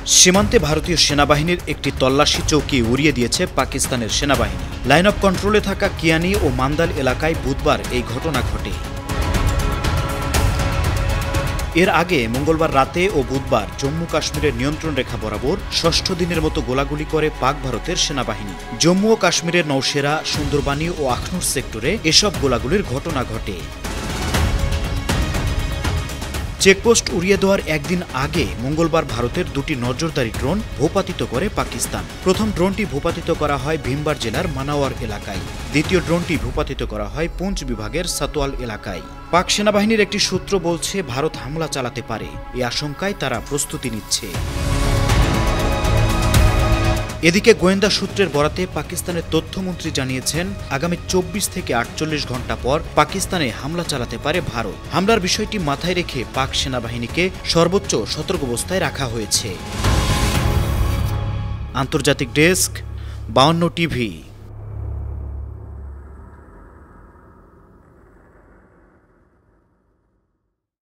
সীমান্তে ভারতীয় সেনাবাহিনীর একটি তল্লাশি চৌকি উড়িয়ে দিয়েছে পাকিস্তানের সেনাবাহিনী। লাইন অফ কন্ট্রোলে থাকা কিয়ানি ও মান্দাল এলাকায় বুধবার এই ঘটনা ঘটে। এর আগে মঙ্গলবার রাতে ও বুধবার জম্মু কাশ্মীরের নিয়ন্ত্রণ রেখা বরাবর ষষ্ঠ দিনের মতো গোলাগুলি করে পাক ভারতের সেনাবাহিনী। জম্মু ও কাশ্মীরের নৌসেরা, সুন্দরবানি ও আখনুর সেক্টরে এসব গোলাগুলির ঘটনা ঘটে। চেকপোস্ট উড়িয়ে দেওয়ার একদিন আগে মঙ্গলবার ভারতের দুটি নজরদারি ড্রোন ভূপাতিত করে পাকিস্তান। প্রথম ড্রোনটি ভূপাতিত করা হয় ভিমবার জেলার মানাওয়ার এলাকায়। দ্বিতীয় ড্রোনটি ভূপাতিত করা হয় পুঞ্চ বিভাগের সাতোয়াল এলাকায়। পাক সেনাবাহিনীর একটি সূত্র বলছে, ভারত হামলা চালাতে পারে, এই আশঙ্কায় তারা প্রস্তুতি নিচ্ছে। এদিকে গোয়েন্দা সূত্রের বরাতে পাকিস্তানের তথ্যমন্ত্রী জানিয়েছেন, আগামী 24 থেকে 48 ঘণ্টা পর পাকিস্তানে হামলা চালাতে পারে ভারত। হামলার বিষয়টি মাথায় রেখে পাক সেনাবাহিনীকে সর্বোচ্চ সতর্কাবস্থায় রাখা হয়েছে। আন্তর্জাতিক ডেস্ক, 52 টিভি।